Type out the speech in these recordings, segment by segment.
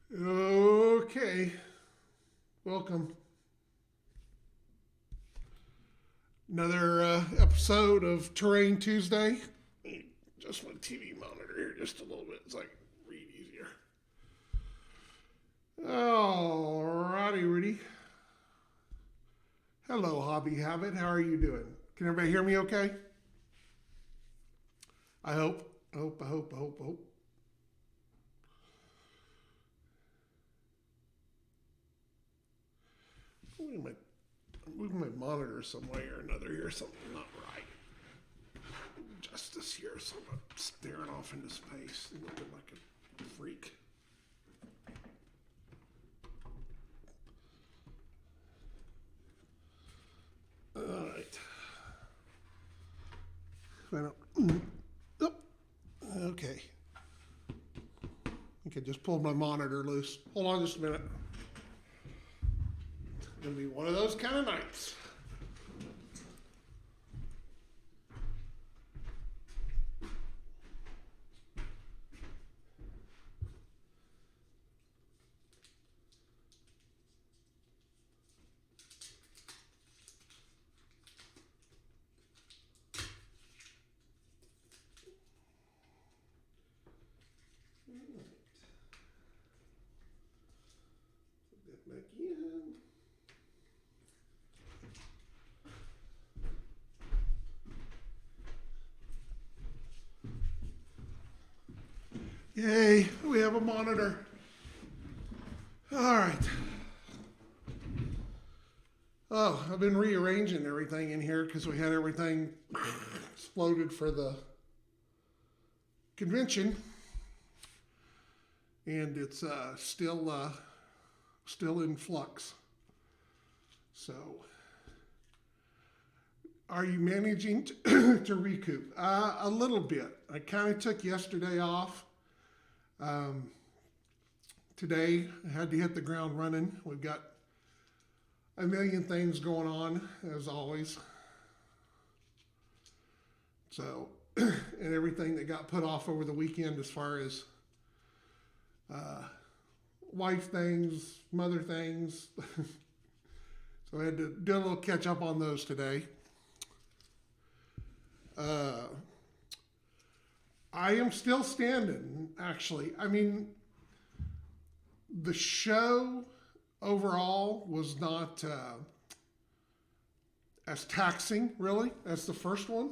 Okay, welcome. Another episode of Terrain Tuesday. Just my TV monitor here just a little bit. It's like read easier. Alrighty, Rudy. Hello, Hobby Habit. How are you doing? Can everybody hear me okay? I hope. I hope. I'm moving my monitor some way or another here. Something not right. Justice here, so I'm not staring off into space and looking like a freak. All right. Oh, okay. I think I just pulled my monitor loose. Hold on just a minute. It's going to be one of those kind of nights. Put that back in. Yay, we have a monitor. All right. Oh, I've been rearranging everything in here because we had everything exploded for the convention, and it's still in flux. So, are you managing to recoup? A little bit. I kind of took yesterday off. Today, I had to hit the ground running. We've got a million things going on, as always. So, and everything that got put off over the weekend as far as wife things, mother things. So I had to do a little catch up on those today. I am still standing, actually. I mean, the show overall was not as taxing, really, as the first one.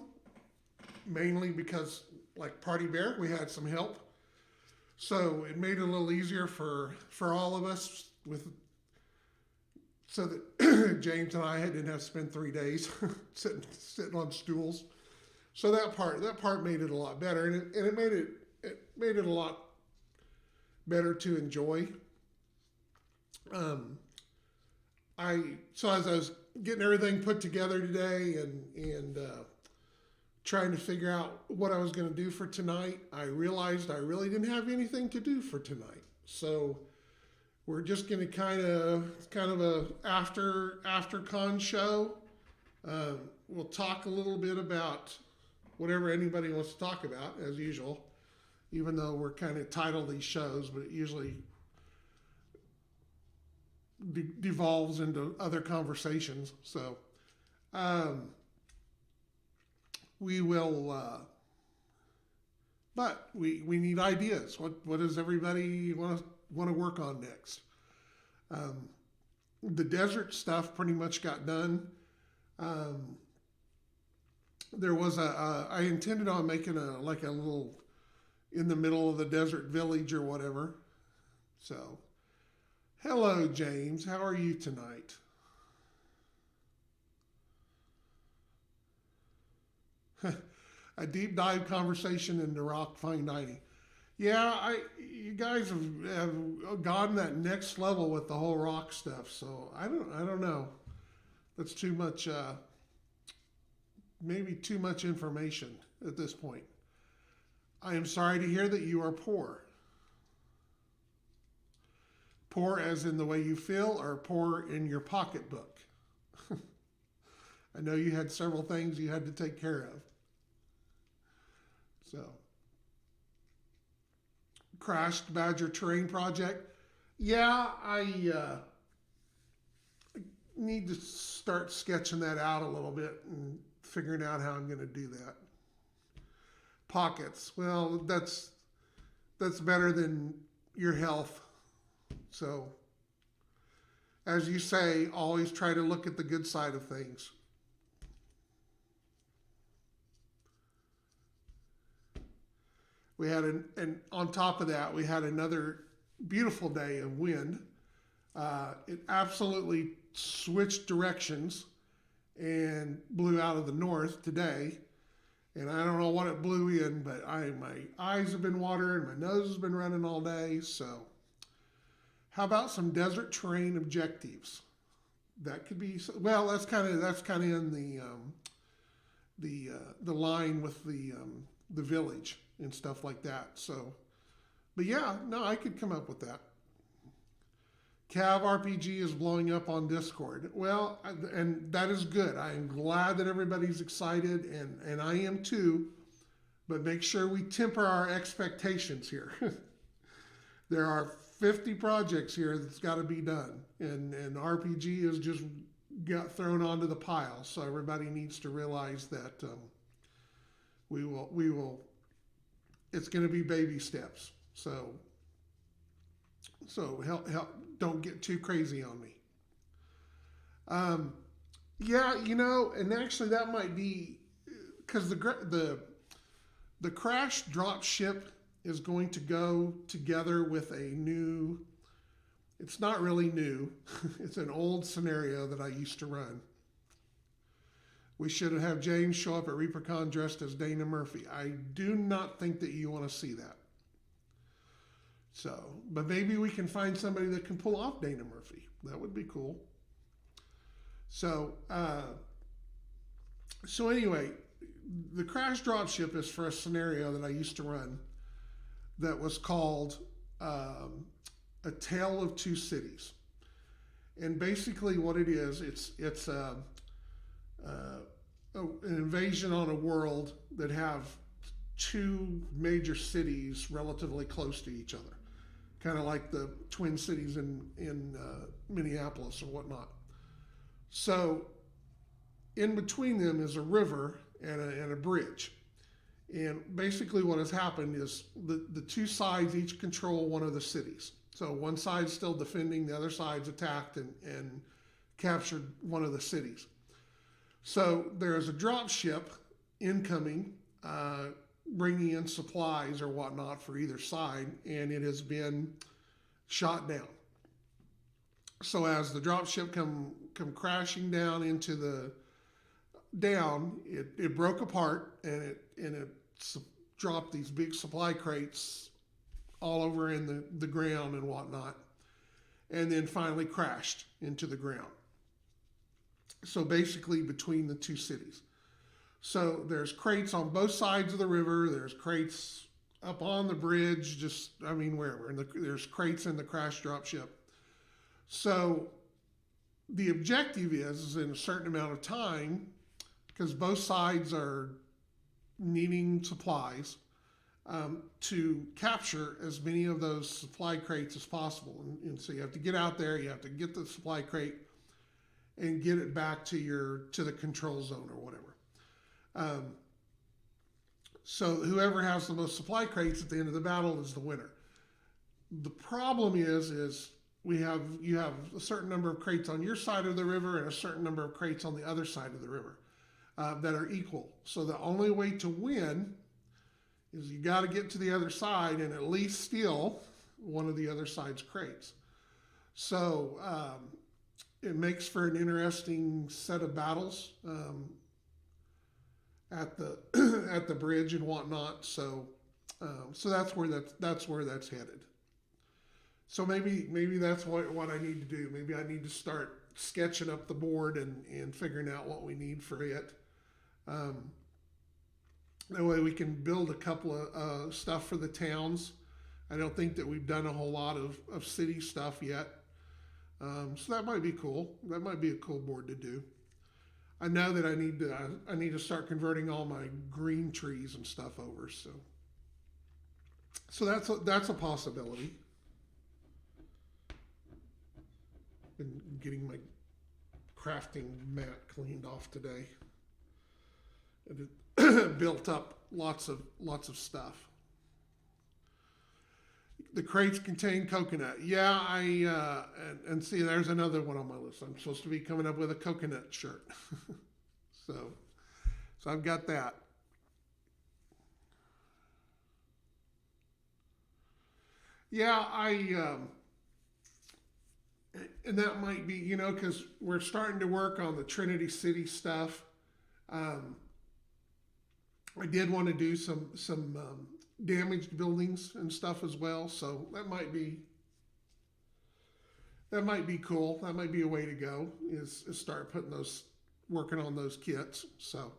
Mainly because, like Party Bear, we had some help. So it made it a little easier for all of us so that James and I didn't have to spend 3 days sitting on stools. So that part made it a lot better, and it made it a lot better to enjoy. So as I was getting everything put together today and trying to figure out what I was going to do for tonight, I realized I really didn't have anything to do for tonight. So we're just going to kind of a after con show. We'll talk a little bit about whatever anybody wants to talk about, as usual, even though we're kind of title these shows, but it usually devolves into other conversations. So we will, but we need ideas. What does everybody want to work on next? The desert stuff pretty much got done. There was I intended on making a little in the middle of the desert village or whatever. So, hello, James. How are you tonight? A deep dive conversation into rock fine dining. Yeah, you guys have gone that next level with the whole rock stuff. So I don't know. That's too much. Maybe too much information at this point. I am sorry to hear that you are poor. Poor as in the way you feel, or poor in your pocketbook? I know you had several things you had to take care of. So, crashed Badger terrain project. Yeah, I need to start sketching that out a little bit and figuring out how I'm going to do that. Pockets. Well, that's better than your health. So, as you say, always try to look at the good side of things. We had and on top of that, we had another beautiful day of wind. It absolutely switched directions and blew out of the north today. And I don't know what it blew in, but my eyes have been watering, my nose has been running all day. So, how about some desert terrain objectives? That could be well. That's kind of in the line with the village and stuff like that. So, but yeah, no, I could come up with that. Cav RPG is blowing up on Discord. Well, and that is good. I am glad that everybody's excited, and I am too. But make sure we temper our expectations here. There are 50 projects here that's got to be done, and RPG has just got thrown onto the pile. So everybody needs to realize that we will. It's going to be baby steps. So help don't get too crazy on me. Yeah, and actually that might be because the crash drop ship is going to go together with a new. It's not really new. It's an old scenario that I used to run. We should have James show up at ReaperCon dressed as Dana Murphy. I do not think that you want to see that. So, but maybe we can find somebody that can pull off Dana Murphy. That would be cool. So, so anyway, the crash dropship is for a scenario that I used to run that was called A Tale of Two Cities. And basically what it is, it's an invasion on a world that have two major cities relatively close to each other. Kind of like the Twin Cities in Minneapolis or whatnot. So in between them is a river and a bridge. And basically what has happened is the two sides each control one of the cities. So one side's still defending, the other side's attacked and captured one of the cities. So there's a drop ship incoming, bringing in supplies or whatnot for either side, and it has been shot down. So as the drop ship come crashing down into it broke apart and it dropped these big supply crates all over in the ground and whatnot, and then finally crashed into the ground. So basically between the two cities. So there's crates on both sides of the river. There's crates up on the bridge, wherever. And there's crates in the crash drop ship. So the objective is in a certain amount of time, because both sides are needing supplies, to capture as many of those supply crates as possible. And so you have to get out there, you have to get the supply crate and get it back to the control zone or whatever. So whoever has the most supply crates at the end of the battle is the winner. The problem is you have a certain number of crates on your side of the river and a certain number of crates on the other side of the river that are equal. So the only way to win is you got to get to the other side and at least steal one of the other side's crates. So it makes for an interesting set of battles at the bridge and whatnot. So that's where that's headed. So maybe that's what I need to do. Maybe I need to start sketching up the board and figuring out what we need for it. That way we can build a couple of stuff for the towns. I don't think that we've done a whole lot of city stuff yet. So that might be cool. That might be a cool board to do. I know that I need to start converting all my green trees and stuff over. So that's a possibility. Been getting my crafting mat cleaned off today. It built up lots of stuff. The crates contain coconut. Yeah, and see, there's another one on my list. I'm supposed to be coming up with a coconut shirt. so I've got that. Yeah, and that might be, because we're starting to work on the Trinity City stuff. I did want to do some damaged buildings and stuff as well, so that might be cool. That might be a way to go, is start working on those kits. So,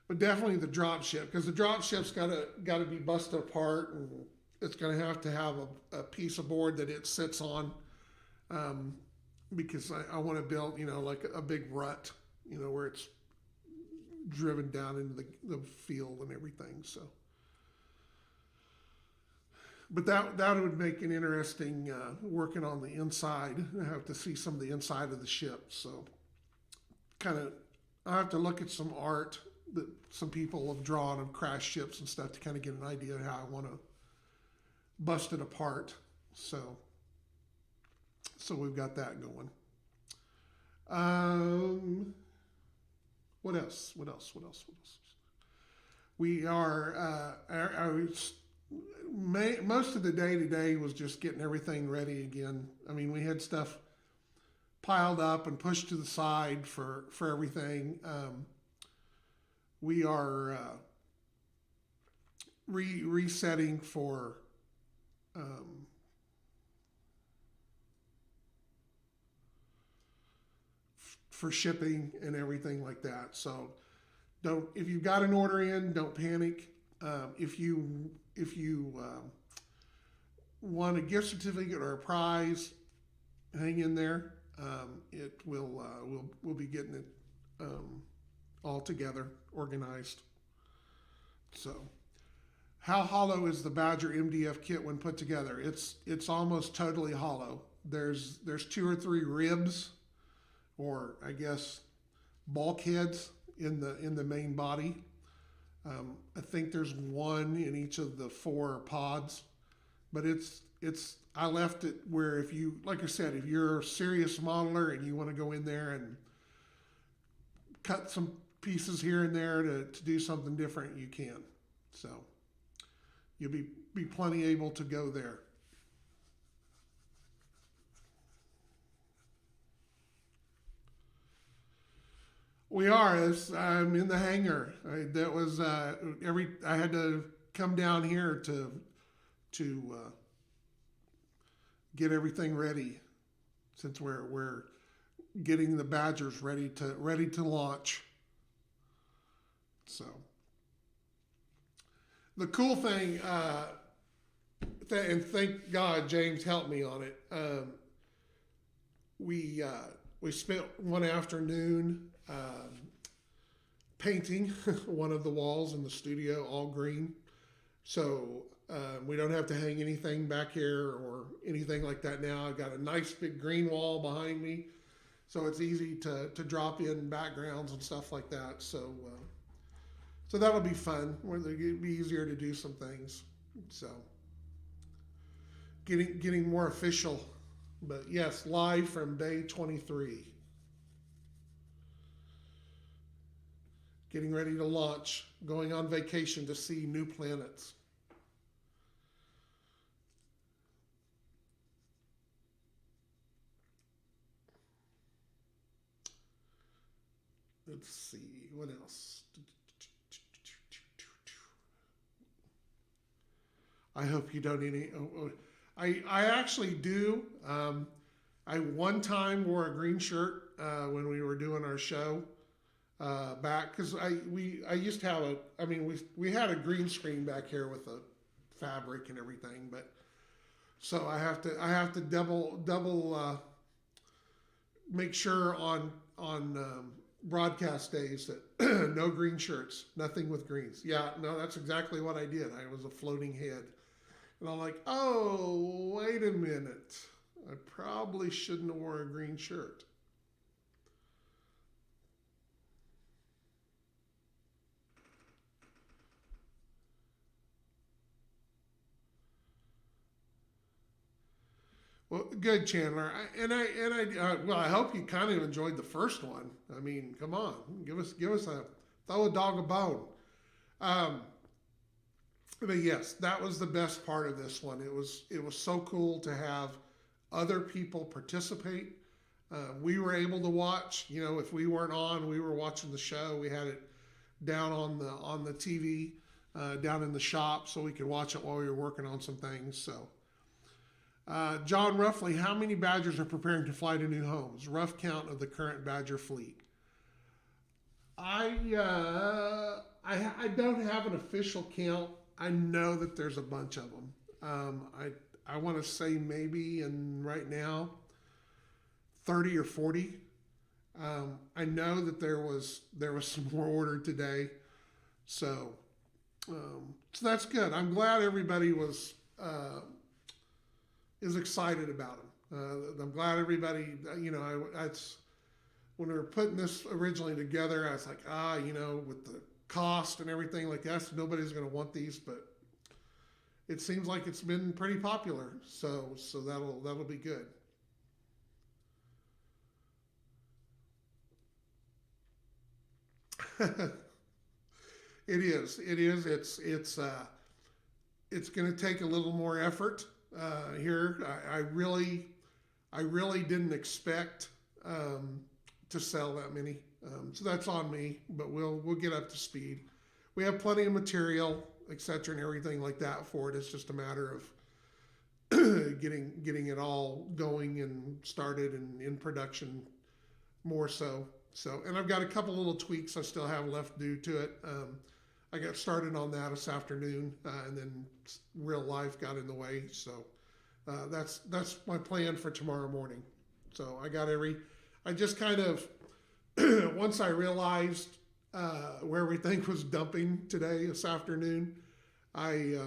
but definitely the drop ship, because the drop ship's got to be busted apart, and it's going to have a piece of board that it sits on. Because I want to build, like a big rut, where it's driven down into the field and everything. So, but that would make an interesting working on the inside. I have to see some of the inside of the ship. So, I have to look at some art that some people have drawn of crash ships and stuff to kind of get an idea of how I want to bust it apart. So we've got that going. What else? We are, most of the day today was just getting everything ready again. I mean, we had stuff piled up and pushed to the side for everything. We are resetting for shipping and everything like that. So if you've got an order in, don't panic. If you want a gift certificate or a prize, hang in there. We'll be getting it all together, organized. So, how hollow is the Badger MDF kit when put together? It's almost totally hollow. There's 2 or 3 ribs, or I guess bulkheads in the main body. I think there's 1 in each of the 4 pods, but I left it where if you, like I said, if you're a serious modeler and you want to go in there and cut some pieces here and there to do something different, you can. So you'll be plenty able to go there. We are. I'm in the hangar. I had to come down here to get everything ready, since we're getting the Badgers ready to launch. So the cool thing, and thank God James helped me on it. We spent one afternoon painting one of the walls in the studio all green. So we don't have to hang anything back here or anything like that now. I've got a nice big green wall behind me, so it's easy to drop in backgrounds and stuff like that. So that'll be fun. It'll be easier to do some things. So getting more official. But yes, live from day 23. Getting ready to launch, going on vacation to see new planets. Let's see, what else? I hope you don't I actually do. I one time wore a green shirt when we were doing our show back, because I used to have we had a green screen back here with a fabric and everything, but so I have to double make sure on broadcast days that no green shirts, nothing with greens. Yeah, no, that's exactly what I did. I was a floating head. And I'm like, oh, wait a minute. I probably shouldn't have wore a green shirt. Well, good, Chandler. Well, I hope you kind of enjoyed the first one. I mean, come on, give us a throw a dog a bone. Um, but yes, that was the best part of this one. It was so cool to have other people participate. We were able to watch. You know, if we weren't on, we were watching the show. We had it down on the TV down in the shop, so we could watch it while we were working on some things. So. John, roughly how many Badgers are preparing to fly to new homes? Rough count of the current Badger fleet. I don't have an official count. I know that there's a bunch of them. I want to say maybe, and right now, 30 or 40. I know that there was some more ordered today, so that's good. I'm glad everybody is excited about them. I'm glad everybody, that's when we were putting this originally together, I was like, with the cost and everything like that, nobody's going to want these, but it seems like it's been pretty popular. So that'll be good. It is. It's going to take a little more effort here. I really didn't expect to sell that many, so that's on me. But we'll get up to speed. We have plenty of material, etc., and everything like that for it. It's just a matter of getting it all going and started and in production more so. And I've got a couple little tweaks I still have left due to it. I got started on that this afternoon, and then real life got in the way. So that's my plan for tomorrow morning. So I just kind of, once I realized where everything was dumping today, this afternoon, I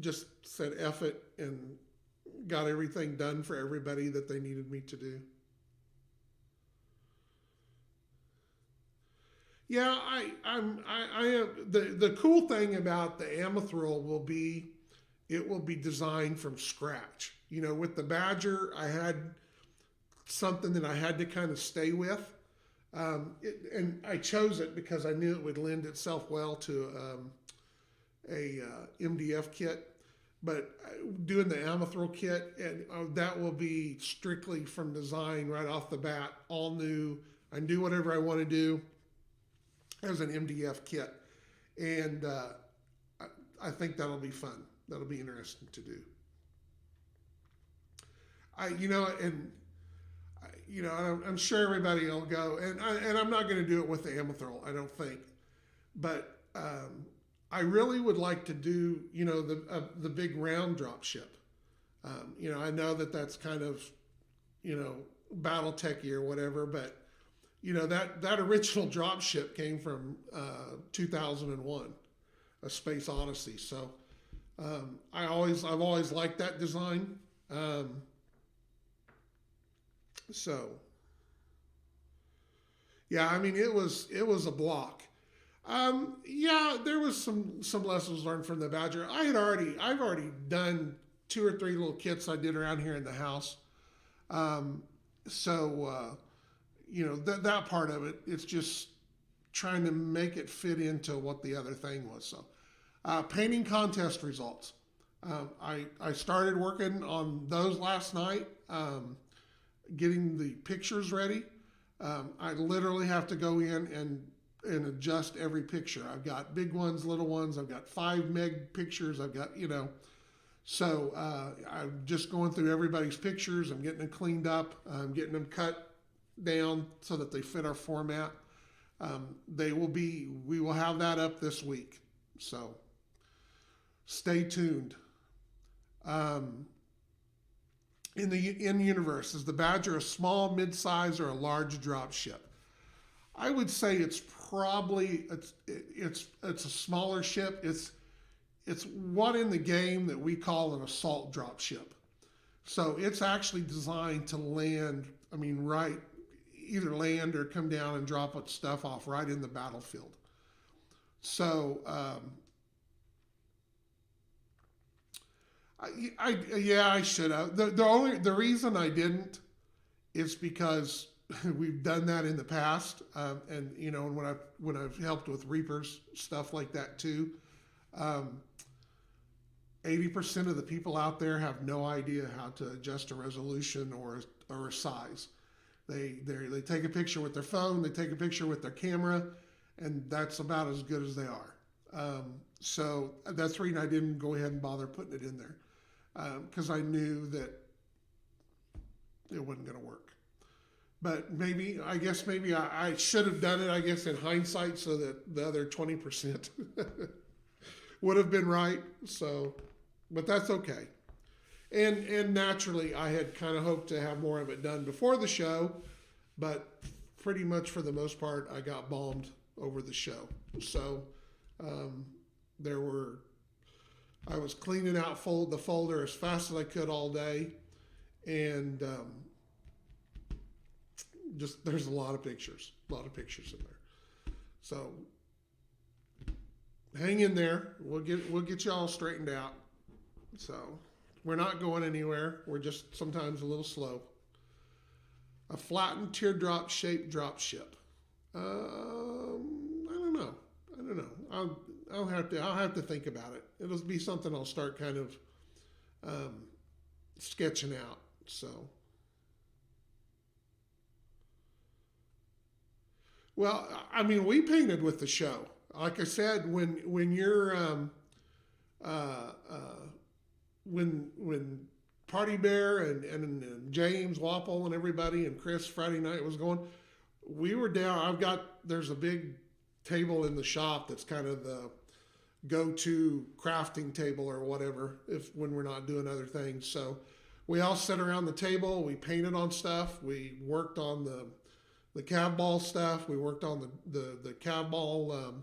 just said F it and got everything done for everybody that they needed me to do. Yeah, the cool thing about the Amethyl will be, it will be designed from scratch. You know, with the Badger, I had something that I had to kind of stay with. And I chose it because I knew it would lend itself well to a MDF kit. But doing the Amethyl kit, and that will be strictly from design right off the bat, all new. I can do whatever I want to do as an MDF kit, and I think that'll be fun. That'll be interesting to do. I'm sure everybody will go, and I'm not going to do it with the Amethyl, I don't think, but I really would like to do, the big round drop ship. I know that's kind of, battle techy or whatever, but that original drop ship came from 2001, A Space Odyssey. So I've always liked that design. Yeah, I mean it was a block. Yeah, there was some lessons learned from the Badger. I've already done 2 or 3 little kits I did around here in the house. That part of it, it's just trying to make it fit into what the other thing was. So, painting contest results. I started working on those last night, getting the pictures ready. I literally have to go in and adjust every picture. I've got big ones, little ones. I've got 5 meg pictures. I've got, so I'm just going through everybody's pictures. I'm getting them cleaned up. I'm getting them cut down so that they fit our format. We will have that up this week. So stay tuned. In the universe, is the Badger a small, mid-size, or a large drop ship? I would say it's probably it's a smaller ship. it's one in the game that we call an assault drop ship. So it's actually designed to land, I mean, right, either land or come down and drop its stuff off right in the battlefield. So, yeah, I should have. The reason I didn't is because we've done that in the past, and you know, when I've helped with Reapers stuff like that too. 80% of the people out there have no idea how to adjust a resolution or a size. They take a picture with their phone, they take a picture with their camera, and that's about as good as they are. So that's the reason I didn't go ahead and bother putting it in there, because I knew that it wasn't going to work. But I guess I should have done it, I guess, in hindsight, so that the other 20% would have been right. So, but that's okay. And naturally, I had kind of hoped to have more of it done before the show, but pretty much for the most part, I got bombed over the show. So I was cleaning out the folder as fast as I could all day, and just there's a lot of pictures in there. So hang in there. We'll get you all straightened out. So we're not going anywhere. We're just sometimes a little slow. A flattened teardrop shaped drop ship. I don't know. I'll have to think about it. It'll be something I'll start kind of sketching out. So, well, I mean, we painted with the show. Like I said, when you're when Party Bear and James Wapple and everybody and Chris Friday night was going, we were down. There's a big table in the shop that's kind of the go-to crafting table or whatever when we're not doing other things. So we all sat around the table. We painted on stuff. We worked on the CAVBoss stuff. We worked on the CAVBoss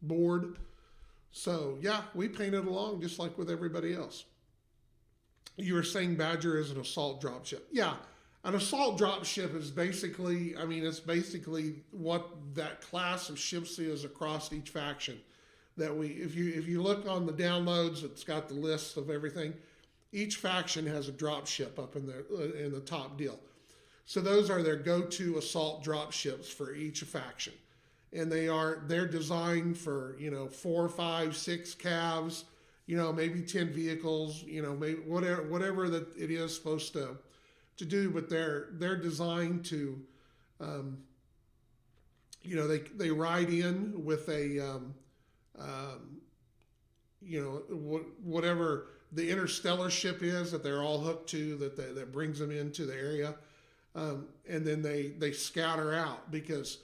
board. So yeah, we painted along just like with everybody else. You were saying Badger is an assault dropship. Yeah, an assault dropship is basically, I mean, it's basically what that class of ships is across each faction. That if you look on the downloads, it's got the list of everything. Each faction has a dropship up in the top deal. So those are their go-to assault dropships for each faction, and they're designed for 4, 5, 6 calves. Maybe 10 vehicles, maybe whatever that it is supposed to do, but they're designed to, they ride in with a, whatever the interstellar ship is that they're all hooked to, that brings them into the area, and then they scatter out, because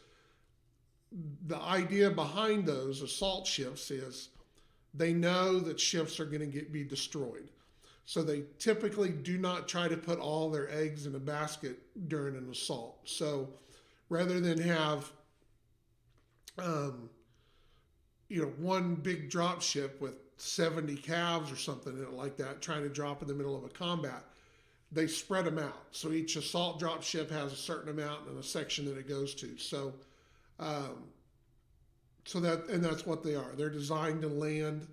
the idea behind those assault ships is, they know that ships are going to be destroyed. So they typically do not try to put all their eggs in a basket during an assault. So rather than have, one big drop ship with 70 calves or something like that, trying to drop in the middle of a combat, they spread them out. So each assault drop ship has a certain amount and a section that it goes to. So, that's what they are. They're designed to land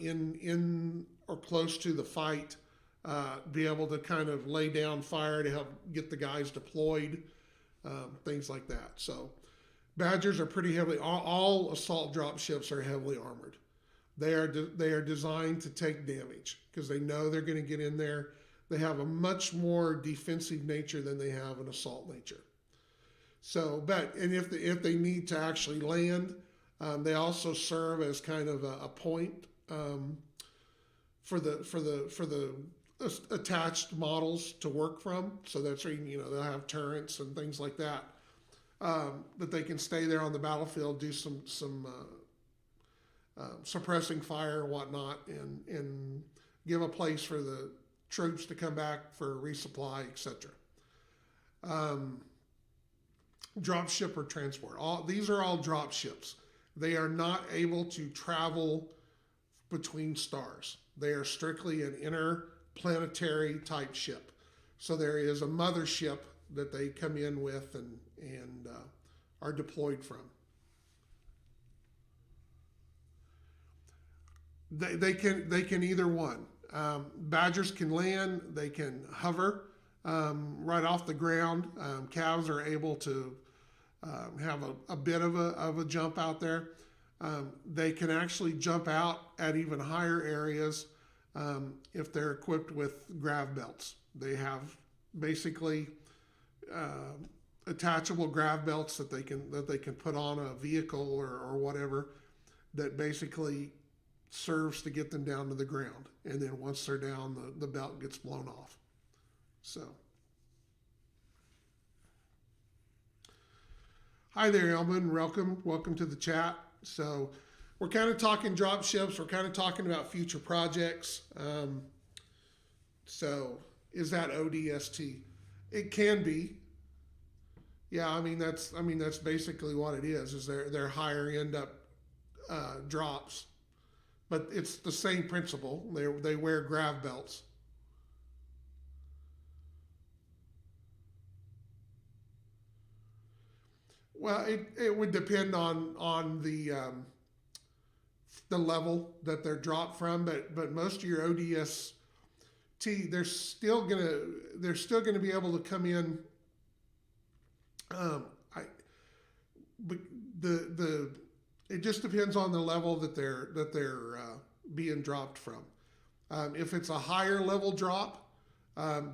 in or close to the fight, be able to kind of lay down fire to help get the guys deployed, things like that. So Badgers are pretty heavily, all assault drop ships are heavily armored. They are designed to take damage because they know they're going to get in there. They have a much more defensive nature than they have an assault nature. So, and if they need to actually land, they also serve as kind of a point for the attached models to work from. So that's where they'll have turrets and things like that that they can stay there on the battlefield, do some suppressing fire and whatnot, and give a place for the troops to come back for resupply, etc. Drop ship or transport. These are all drop ships. They are not able to travel between stars. They are strictly an interplanetary type ship. So there is a mothership that they come in with and are deployed from. They can either one. Badgers can land. They can hover right off the ground. Calves are able to have a bit of a jump out there. They can actually jump out at even higher areas if they're equipped with grav belts. They have basically attachable grav belts that they can put on a vehicle or whatever that basically serves to get them down to the ground. And then once they're down, the belt gets blown off. So, hi there, Elman. Welcome to the chat. So, we're kind of talking drop ships. We're kind of talking about future projects. So, is that ODST? It can be. Yeah, I mean that's basically what it is. Is they're higher end up drops. But it's the same principle. They wear grav belts. Well, it would depend on the level that they're dropped from, but most of your ODST they're still gonna be able to come in. It just depends on the level that they're being dropped from. If it's a higher level drop,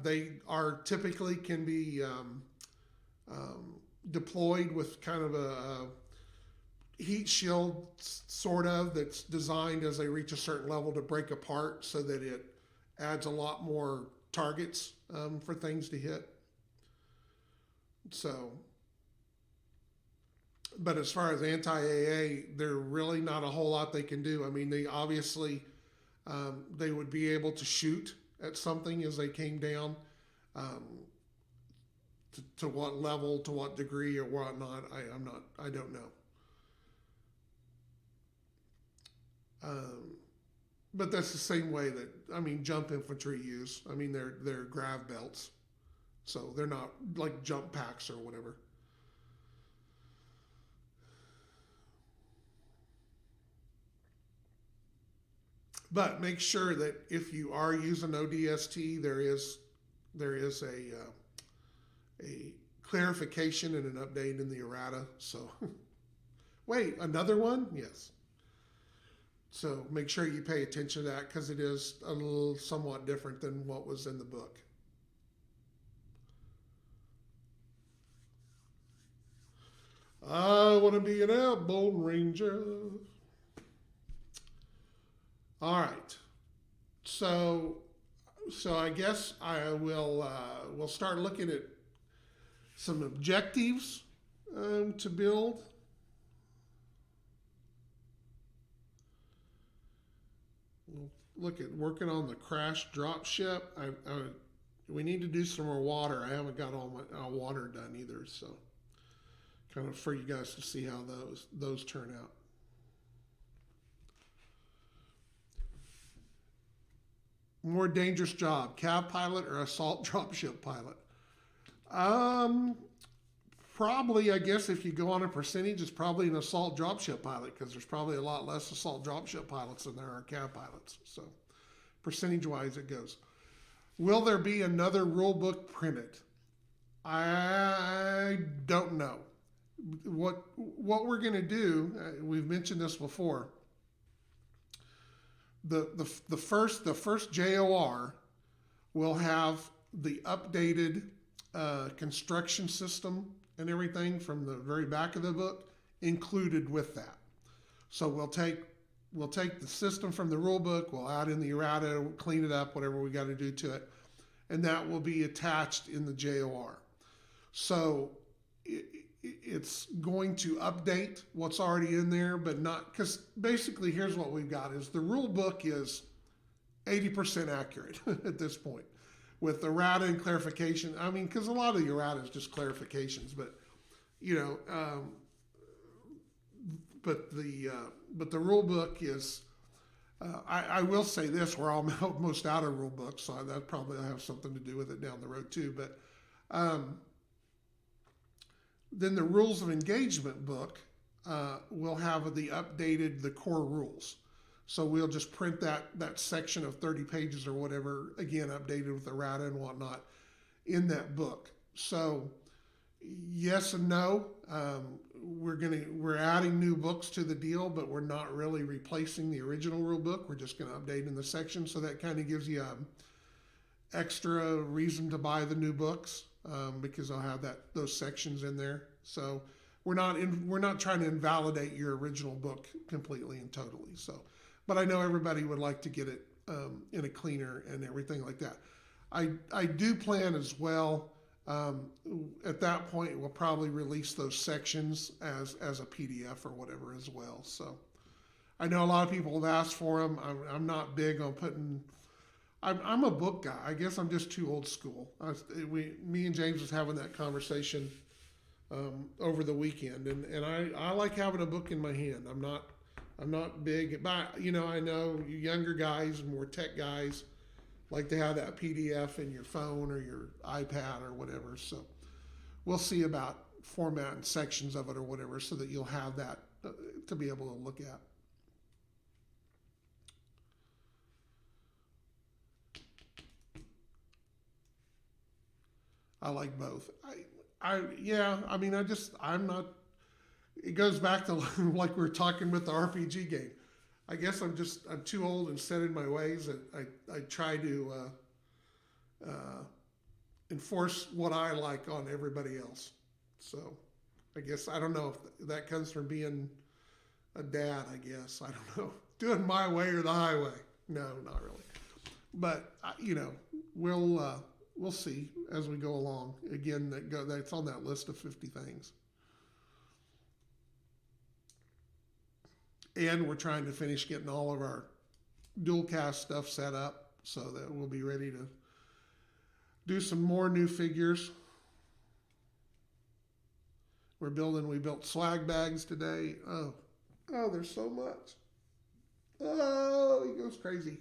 they are typically can be deployed with kind of a heat shield sort of that's designed as they reach a certain level to break apart so that it adds a lot more targets for things to hit. So. But as far as anti-AA, there's really not a whole lot they can do. I mean, they obviously, they would be able to shoot at something as they came down. To what level, to what degree or whatnot, I don't know. But that's the same way that, jump infantry use. They're grav belts. So they're not like jump packs or whatever. But make sure that if you are using ODST, there is a clarification and an update in the errata. So, wait, another one? Yes. So make sure you pay attention to that because it is a little somewhat different than what was in the book. I want to be an airborne ranger. All right, so I guess I will we'll start looking at some objectives to build. We'll look at working on the crash drop ship. We need to do some more water. I haven't got all my water done either, so kind of for you guys to see how those turn out. More dangerous job, CAV pilot or assault dropship pilot? Probably, I guess, if you go on a percentage, it's probably an assault dropship pilot because there's probably a lot less assault dropship pilots than there are CAV pilots. So, percentage-wise, it goes. Will there be another rule book printed? I don't know. What we're going to do, we've mentioned this before. The first JOR will have the updated construction system and everything from the very back of the book included with that. So we'll take the system from the rule book, we'll add in the errata, clean it up, whatever we got to do to it, and that will be attached in the JOR. So it's going to update what's already in there, but not, because basically here's what we've got is the rule book is 80% accurate at this point with errata and clarification. Because a lot of the errata is just clarifications, but but the rule book is I will say this: we're almost out of rule books, so that probably will have something to do with it down the road too. But um, then the rules of engagement book will have the core rules. So we'll just print that section of 30 pages or whatever, again updated with errata and whatnot, in that book. So yes and no. We're adding new books to the deal, but we're not really replacing the original rule book. We're just going to update in the section, so that kind of gives you extra reason to buy the new books, because I'll have those sections in there. So we're not trying to invalidate your original book completely and totally. So, but I know everybody would like to get it in a cleaner and everything like that. I do plan as well. At that point, we'll probably release those sections as a PDF or whatever as well. So I know a lot of people have asked for them. I'm not big on putting. I'm a book guy. I guess I'm just too old school. Me and James was having that conversation over the weekend, and I like having a book in my hand. I'm not big, but I know you younger guys and more tech guys like to have that PDF in your phone or your iPad or whatever. So we'll see about formatting sections of it or whatever, so that you'll have that to be able to look at. I like both. I'm not. It goes back to like we were talking with the RPG game. I guess I'm too old and set in my ways, and I try to enforce what I like on everybody else. So I guess I don't know if that comes from being a dad. I guess I don't know, doing my way or the highway. No, not really. But we'll see as we go along. Again, that's on that list of 50 things. And we're trying to finish getting all of our dual cast stuff set up, so that we'll be ready to do some more new figures. We built swag bags today. Oh, there's so much. Oh, he goes crazy.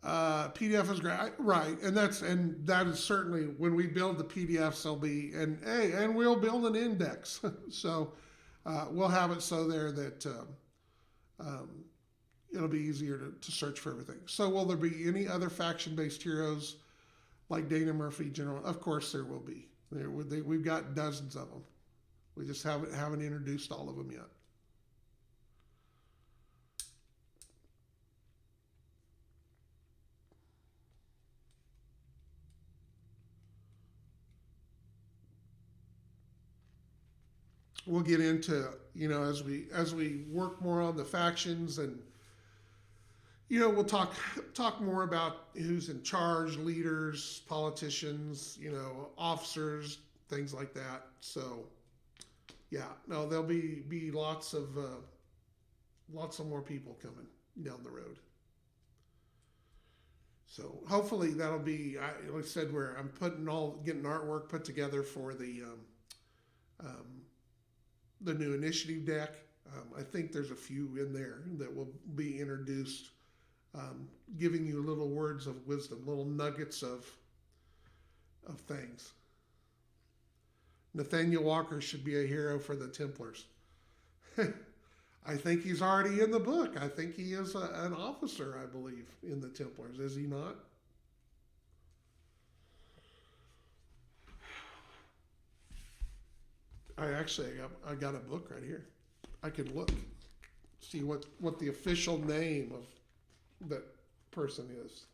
PDF is great, right? And that is certainly when we build the PDFs, they'll be and we'll build an index, so we'll have it so there that it'll be easier to search for everything. So will there be any other faction-based heroes like Dana Murphy General? Of course there will be. We've got dozens of them. We just haven't introduced all of them yet. We'll get into as we work more on the factions, and we'll talk more about who's in charge, leaders, politicians, officers, things like that. So yeah, no, there'll be lots of more people coming down the road. So hopefully that'll be. Like I said, where I'm getting artwork put together for the new initiative deck. I think there's a few in there that will be introduced, giving you little words of wisdom, little nuggets of things. Nathaniel Walker should be a hero for the Templars. I think he's already in the book. I think he is an officer, I believe, in the Templars. Is he not? I got a book right here. I could look, see what the official name of that person is.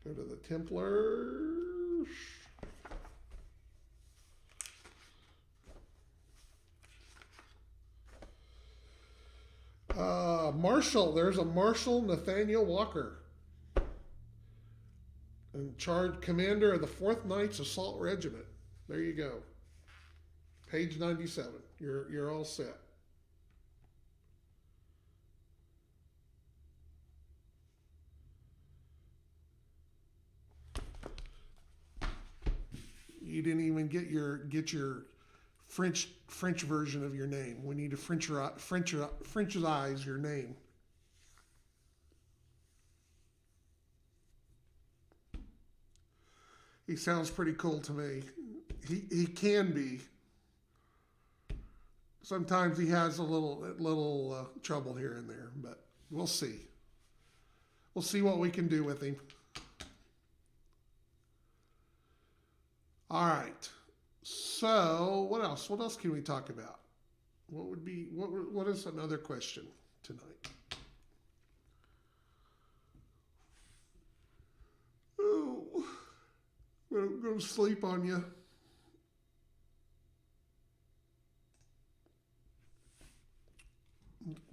Go to the Templars. Marshal. There's a Marshal Nathaniel Walker, in charge commander of the 4th Knights Assault Regiment. There you go. Page 97. You're all set. You didn't even get your French version of your name. We need to Frenchize your name. He sounds pretty cool to me. He can be. Sometimes he has a little trouble here and there, but we'll see. We'll see what we can do with him. All right. So what else? What else can we talk about? What is another question tonight? Oh, I'm going to sleep on you.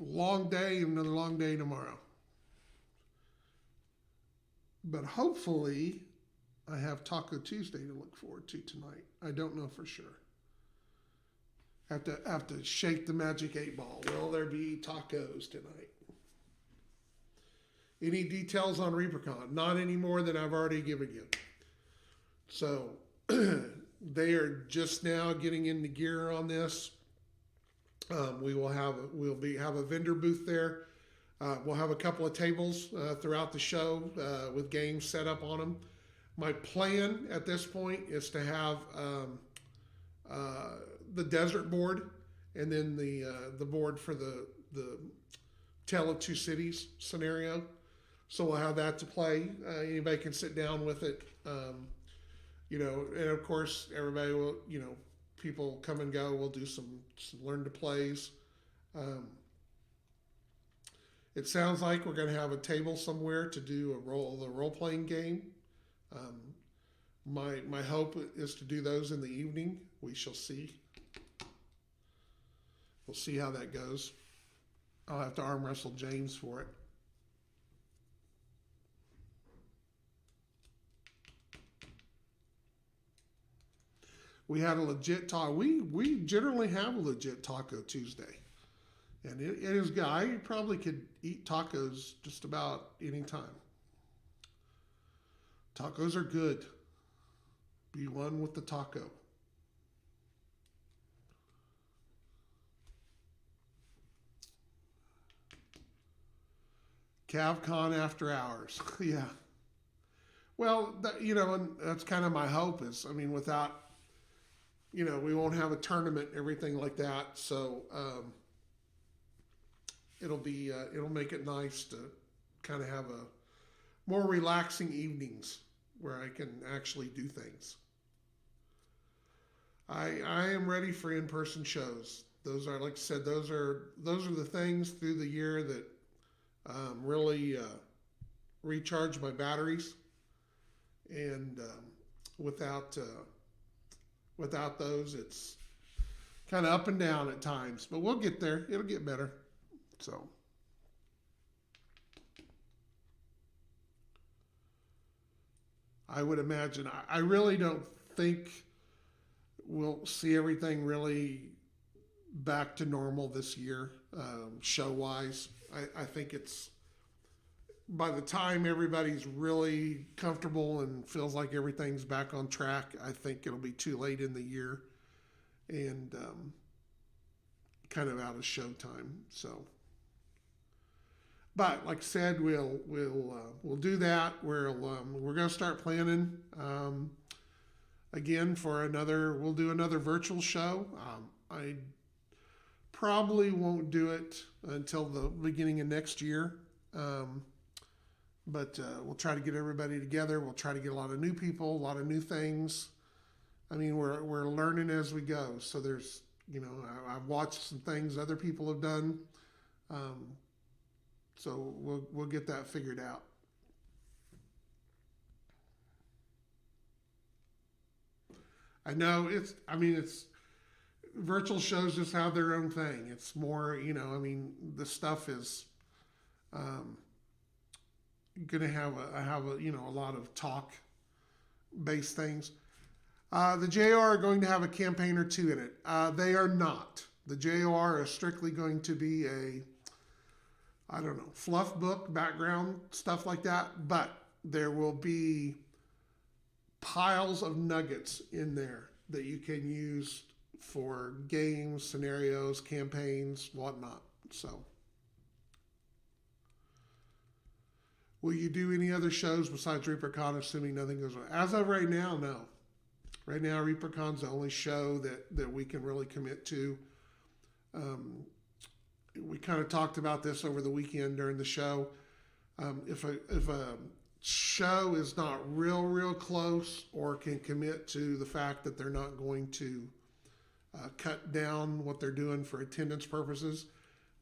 Long day and another long day tomorrow. But hopefully I have Taco Tuesday to look forward to tonight. I don't know for sure. Have to shake the magic 8-ball. Will there be tacos tonight? Any details on ReaperCon? Not any more than I've already given you. So they are just now getting into gear on this. We'll have a vendor booth there. We'll have a couple of tables throughout the show with games set up on them. My plan at this point is to have the desert board and then the board for the Tale of Two Cities scenario. So we'll have that to play. Anybody can sit down with it. And of course everybody will, people come and go. We'll do some learn to plays. It sounds like we're going to have a table somewhere to do the role playing game. My hope is to do those in the evening. We shall see. We'll see how that goes. I'll have to arm wrestle James for it. We had a legit taco. We generally have a legit Taco Tuesday. And it is guy. You probably could eat tacos just about any time. Tacos are good. Be one with the taco. CAV-CON after hours. Yeah. Well, and that's kind of my hope is, without, we won't have a tournament, everything like that. So, it'll make it nice to kind of have a more relaxing evenings where I can actually do things. I am ready for in-person shows. Those are, like I said, those are the things through the year that really recharge my batteries. And without those, it's kind of up and down at times. But we'll get there. It'll get better. So. I would imagine. I really don't think we'll see everything really back to normal this year, show-wise. I think it's by the time everybody's really comfortable and feels like everything's back on track, I think it'll be too late in the year and kind of out of show time. So. But like I said, we'll do that. We're going to start planning again for another. We'll do another virtual show. I probably won't do it until the beginning of next year, but we'll try to get everybody together. We'll try to get a lot of new people, a lot of new things. We're learning as we go. So there's I've watched some things other people have done. So we'll get that figured out. I know it's virtual shows just have their own thing. It's more, the stuff is going to have a lot of talk based things. The JR are going to have a campaign or two in it. They are not. The JR is strictly going to be fluff book, background, stuff like that. But there will be piles of nuggets in there that you can use for games, scenarios, campaigns, whatnot. So, will you do any other shows besides ReaperCon, assuming nothing goes on? As of right now, no. Right now, ReaperCon's the only show that we can really commit to. We kind of talked about this over the weekend during the show. If a show is not real close or can commit to the fact that they're not going to cut down what they're doing for attendance purposes,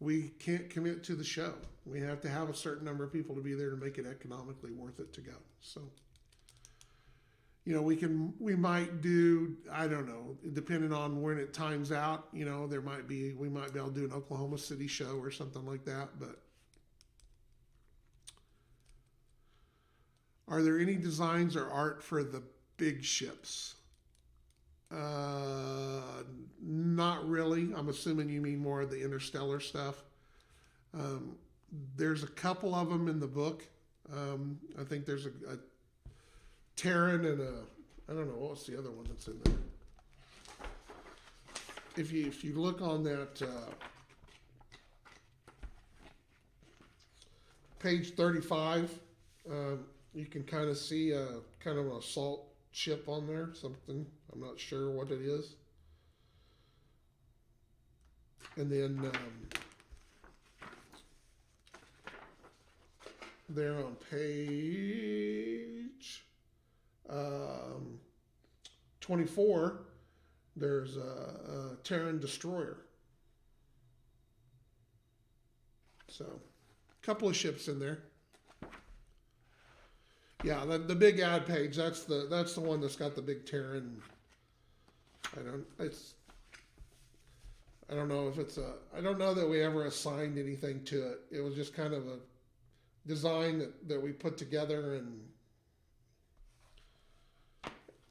we can't commit to the show. We have to have a certain number of people to be there to make it economically worth it to go. So, we might do, I don't know, depending on when it times out, we might be able to do an Oklahoma City show or something like that. But are there any designs or art for the big ships? Not really. I'm assuming you mean more of the interstellar stuff. There's a couple of them in the book. I think there's a Terran and I don't know, what's the other one that's in there? If you look on that page 35, you can kind of see kind of an assault ship on there, something. I'm not sure what it is. And then there on page 24, there's a Terran destroyer. So, a couple of ships in there. Yeah, the big ad page. That's the one that's got the big Terran. I don't know if it's I don't know that we ever assigned anything to it. It was just kind of a design that we put together, and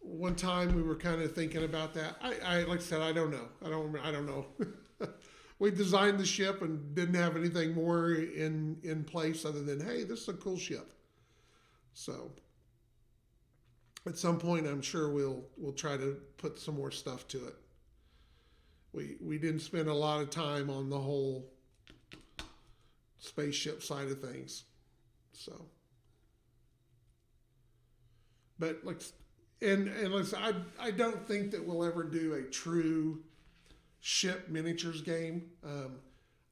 one time we were kind of thinking about that. I like I said, I don't know. I don't know. We designed the ship and didn't have anything more in place other than, hey, this is a cool ship. So at some point, I'm sure we'll try to put some more stuff to it. We didn't spend a lot of time on the whole spaceship side of things. So, but I don't think that we'll ever do a true ship miniatures game.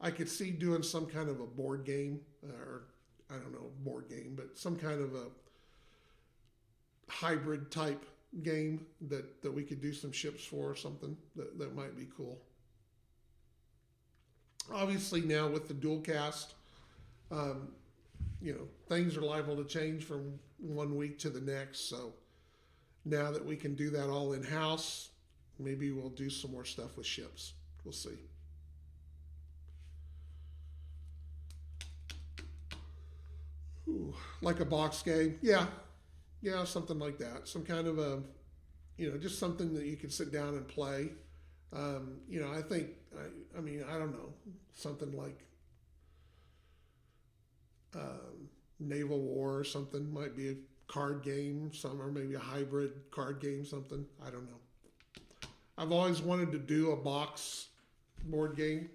I could see doing some kind of a board game, or I don't know, board game, but some kind of a hybrid type game that we could do some ships for, or something that might be cool. Obviously now with the dual cast, things are liable to change from one week to the next. So now that we can do that all in-house, maybe we'll do some more stuff with ships. We'll see. Ooh, like a box game. Yeah, something like that. Some kind of a, just something that you can sit down and play. I think, I don't know, something like Naval War or something might be a card game, or maybe a hybrid card game, something. I don't know. I've always wanted to do a box board game.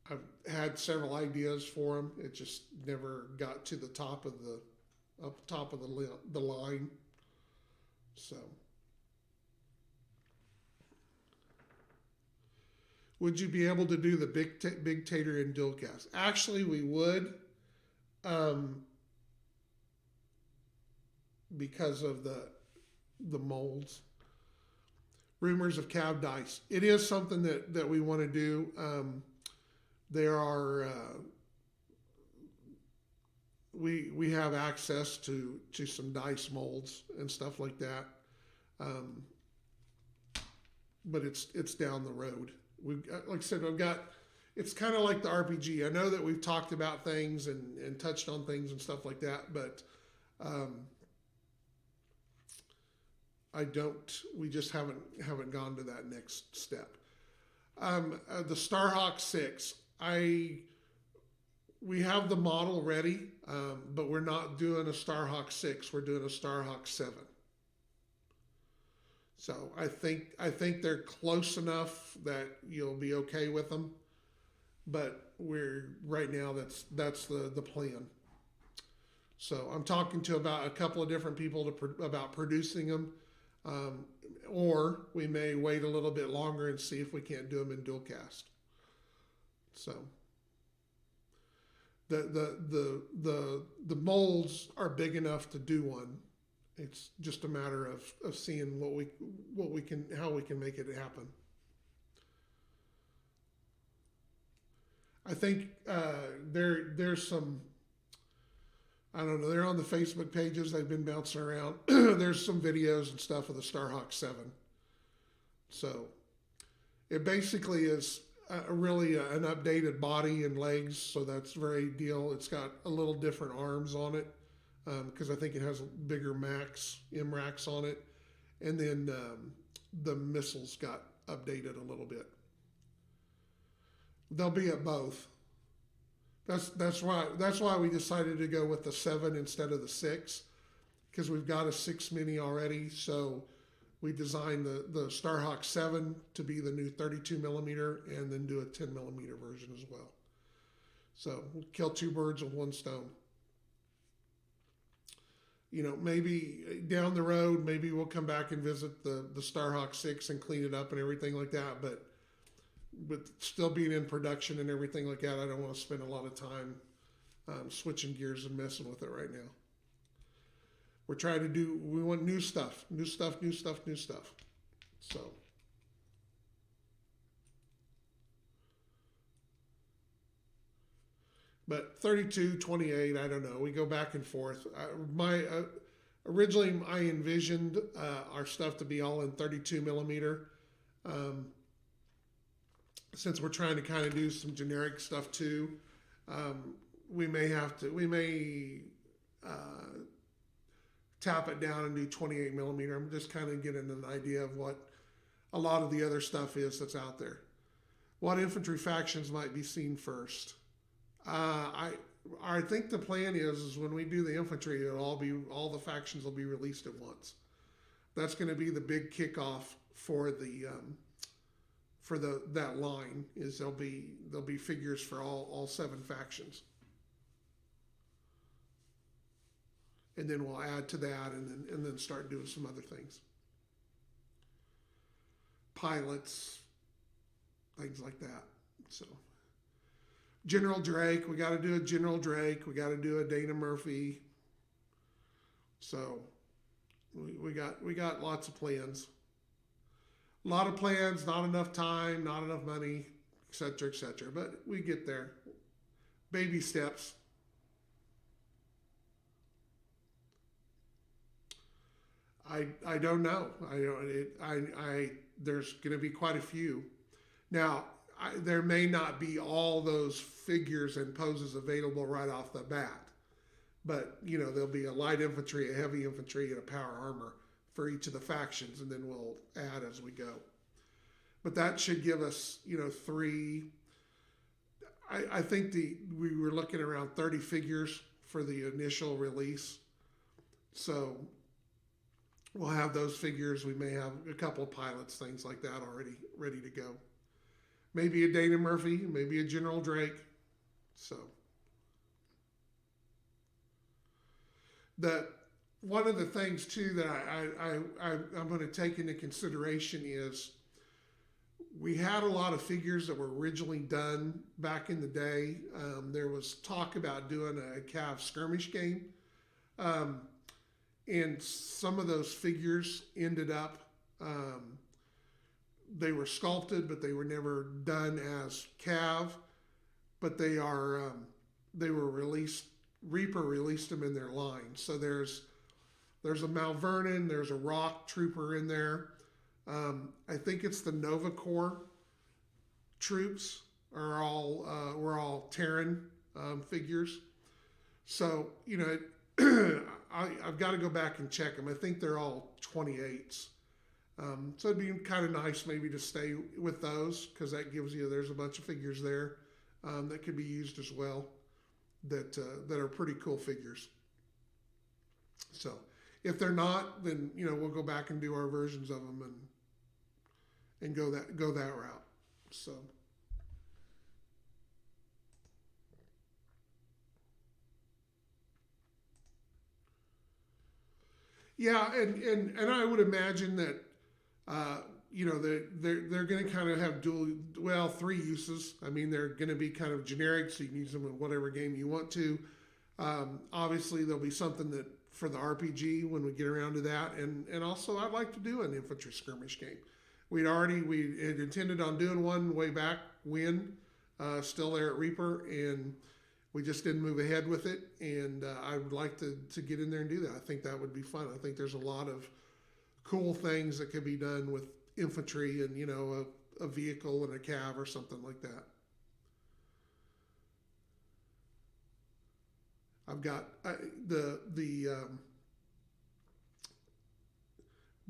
I've had several ideas for them. It just never got to the top of the line. So, would you be able to do the Big Tater and Dualcast? Actually, we would, because of the molds. Rumors of CAV dice. It is something that we want to do. There are we have access to some dice molds and stuff like that, but it's down the road. Like I said, it's kind of like the RPG. I know that we've talked about things and touched on things and stuff like that, but we just haven't gone to that next step. The Starhawk 6, we have the model ready, but we're not doing a Starhawk 6. We're doing a Starhawk 7. So I think they're close enough that you'll be okay with them. But we're right now that's the plan. So I'm talking to about a couple of different people about producing them, um, or we may wait a little bit longer and see if we can't do them in dual cast. So the molds are big enough to do one. It's just a matter of seeing what we can how we can make it happen. I think there's some, I don't know, they're on the Facebook pages. They've been bouncing around. There's some videos and stuff of the Starhawk 7. So it basically is really an updated body and legs. So that's very ideal. It's got a little different arms on it because I think it has bigger MRACs on it. And then the missiles got updated a little bit. They'll be at both. That's why we decided to go with the 7 instead of the 6, because we've got a 6 mini already. So we designed the Starhawk 7 to be the new 32 millimeter, and then do a 10 millimeter version as well. So we'll kill two birds with one stone. You know, maybe down the road, maybe we'll come back and visit the Starhawk 6 and clean it up and everything like that. But still being in production and everything like that, I don't want to spend a lot of time switching gears and messing with it right now. We're trying to do, we want new stuff, new stuff, new stuff, new stuff. So. But 32, 28, I don't know. We go back and forth. Originally, I envisioned our stuff to be all in 32 millimeter. Since we're trying to kind of do some generic stuff too, we may tap it down and do 28 millimeter. I'm just kind of getting an idea of what a lot of the other stuff is that's out there. What infantry factions might be seen first? I think the plan is when we do the infantry, all the factions will be released at once. That's going to be the big kickoff for that line. Is there'll be figures for all 7 factions, and then we'll add to that, and then start doing some other things, pilots, things like that. So General Drake, we got to do a General Drake, we got to do a Dana Murphy. So we got lots of plans. A lot of plans, not enough time, not enough money, etc., etc. But we get there. Baby steps. I don't know. There's going to be quite a few. Now, there may not be all those figures and poses available right off the bat, but you know there'll be a light infantry, a heavy infantry, and a power armor for each of the factions, and then we'll add as we go. But that should give us, 3. I think we were looking around 30 figures for the initial release. So we'll have those figures. We may have a couple of pilots, things like that already ready to go. Maybe a Dana Murphy, maybe a General Drake. So one of the things too that I'm going to take into consideration is we had a lot of figures that were originally done back in the day. There was talk about doing a CAV skirmish game, and some of those figures ended up. They were sculpted, but they were never done as CAV. But they were released. Reaper released them in their line. So there's a Mount Vernon, there's a Rock Trooper in there. I think it's the Nova Corps troops were all Terran figures. So I've got to go back and check them. I think they're all 28s. So it'd be kind of nice maybe to stay with those, because that gives there's a bunch of figures there that could be used as well that are pretty cool figures. So If they're not, then we'll go back and do our versions of them and go that route. So. Yeah, and I would imagine that they're going to kind of have three uses. I mean, they're going to be kind of generic, so you can use them in whatever game you want to. Obviously, there'll be something that for the RPG when we get around to that, and also I'd like to do an infantry skirmish game. We had intended on doing one way back when, still there at Reaper, and we just didn't move ahead with it. And I would like to get in there and do that. I think that would be fun. I think there's a lot of cool things that could be done with infantry and a vehicle and a cav or something like that. I've got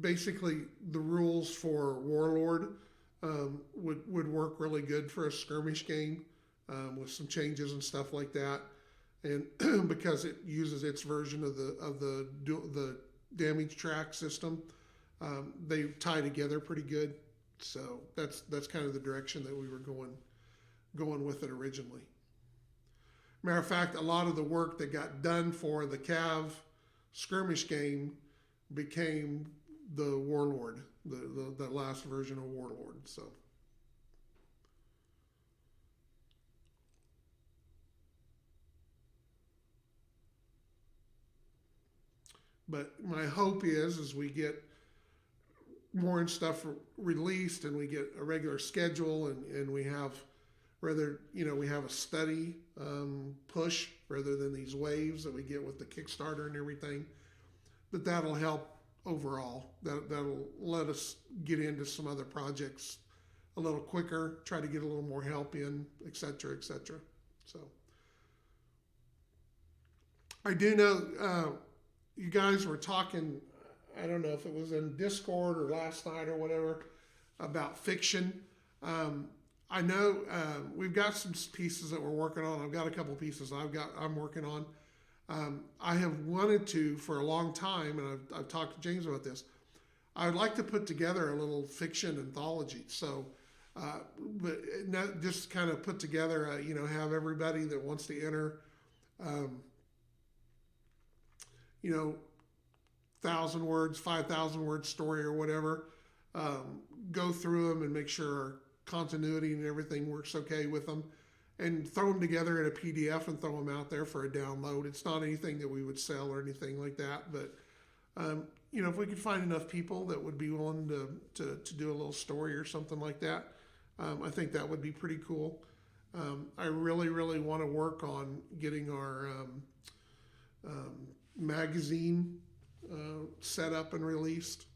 basically the rules for Warlord would work really good for a skirmish game with some changes and stuff like that, and because it uses its version of the damage track system, they tie together pretty good. So that's kind of the direction that we were going with it originally. Matter of fact, a lot of the work that got done for the Cav skirmish game became the Warlord, the last version of Warlord. So. But my hope is, as we get more and stuff released and we get a regular schedule and we have we have a steady push rather than these waves that we get with the Kickstarter and everything, that'll help overall. That'll let us get into some other projects a little quicker, try to get a little more help in, et cetera, et cetera. So I do know you guys were talking, I don't know if it was in Discord or last night or whatever, about fiction. I know we've got some pieces that we're working on. I've got a couple pieces I'm working on. I have wanted to for a long time, and I've talked to James about this. I would like to put together a little fiction anthology. So, but not just kind of put together, have everybody that wants to enter, 1,000 words, 5,000 word story or whatever, go through them and make sure our continuity and everything works okay with them, and throw them together in a PDF and throw them out there for a download. It's not anything that we would sell or anything like that, but if we could find enough people that would be willing to do a little story or something like that, I think that would be pretty cool. I really, really want to work on getting our magazine set up and released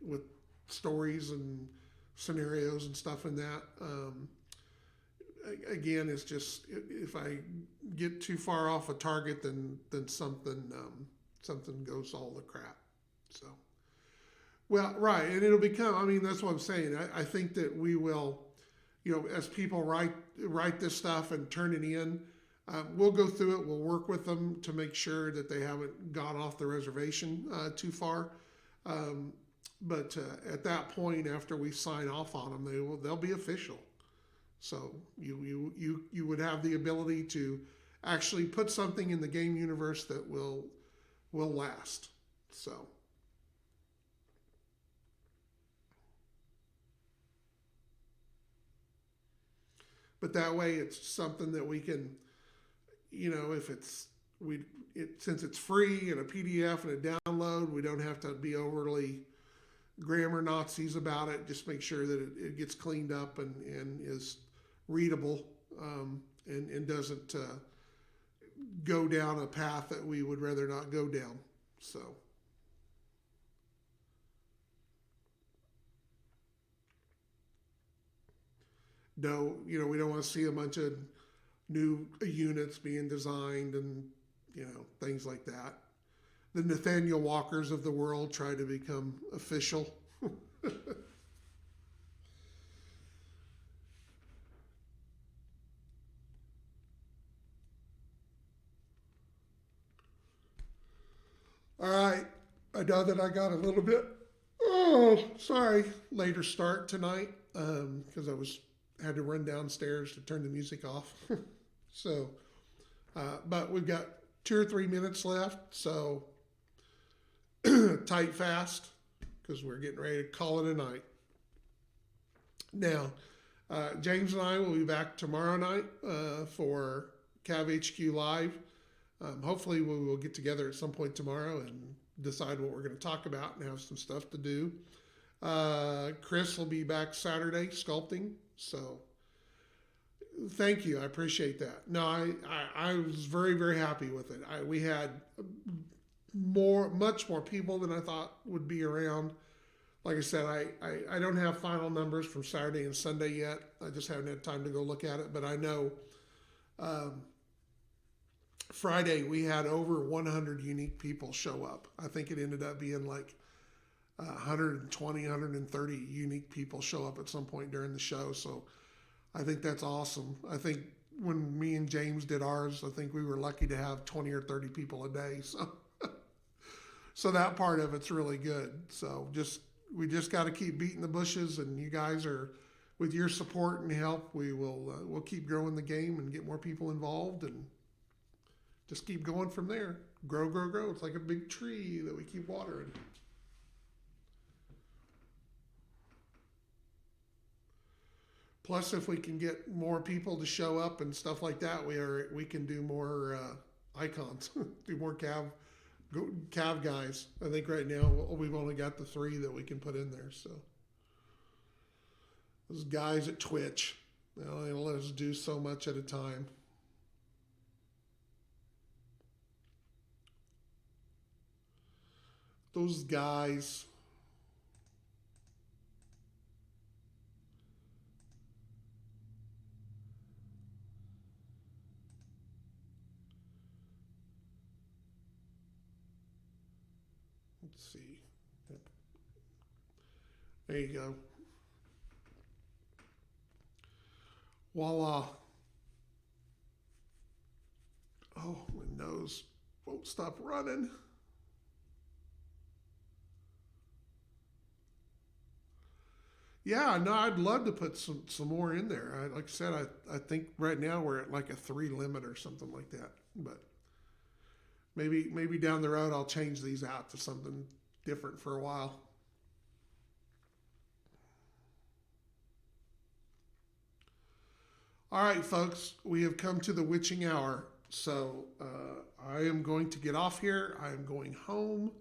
with stories and scenarios and stuff in that. Again, it's just if I get too far off a target, then something goes all the crap. So, well, right, and it'll become. I mean, that's what I'm saying. I think that we will, as people write this stuff and turn it in, we'll go through it. We'll work with them to make sure that they haven't gone off the reservation too far. But at that point, after we sign off on them, they'll be official. So you would have the ability to actually put something in the game universe that will last. So. But that way, it's something that we can, if since it's free and a PDF and a download, we don't have to be overly grammar Nazis about it. Just make sure that it gets cleaned up and is readable, and doesn't go down a path that we would rather not go down. So. No, we don't want to see a bunch of new units being designed and, things like that. The Nathaniel Walkers of the world try to become official. All right. I know that I got a little bit, oh, sorry, later start tonight because I had to run downstairs to turn the music off. So, but we've got 2 or 3 minutes left. So tight fast because we're getting ready to call it a night. Now, James and I will be back tomorrow night for CAV-HQ Live. Hopefully we will get together at some point tomorrow and decide what we're going to talk about and have some stuff to do. Chris will be back Saturday sculpting. So thank you. I appreciate that. No, I was very, very happy with it. We had much more people than I thought would be around. Like I said, I don't have final numbers from Saturday and Sunday yet. I just haven't had time to go look at it, but I know Friday we had over 100 unique people show up. I think it ended up being like 120, 130 unique people show up at some point during the show. So I think that's awesome. I think when me and James did ours, I think we were lucky to have 20 or 30 people a day. So, so that part of it's really good. So we just got to keep beating the bushes, and you guys are, with your support and help, we'll keep growing the game and get more people involved and just keep going from there. Grow, grow, grow. It's like a big tree that we keep watering. Plus, if we can get more people to show up and stuff like that, we can do more icons, do more CAV guys. I think right now we've only got the 3 that we can put in there. So those guys at Twitch, they only let us do so much at a time. Those guys. Let's see. There you go. Voila. Oh, my nose won't stop running. Yeah, no, I'd love to put some more in there. Like I said, I think right now we're at like a 3 limit or something like that. But maybe down the road I'll change these out to something different for a while. All right, folks, we have come to the witching hour. So I am going to get off here. I am going home.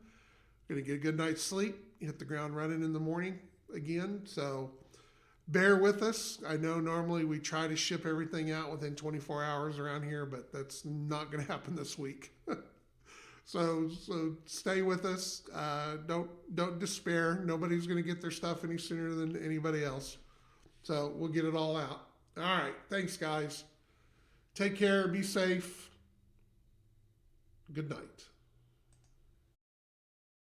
Going to get a good night's sleep, hit the ground running in the morning again. So bear with us. I know normally we try to ship everything out within 24 hours around here, but that's not going to happen this week. So stay with us. Don't despair. Nobody's going to get their stuff any sooner than anybody else. So we'll get it all out. All right. Thanks, guys. Take care. Be safe. Good night.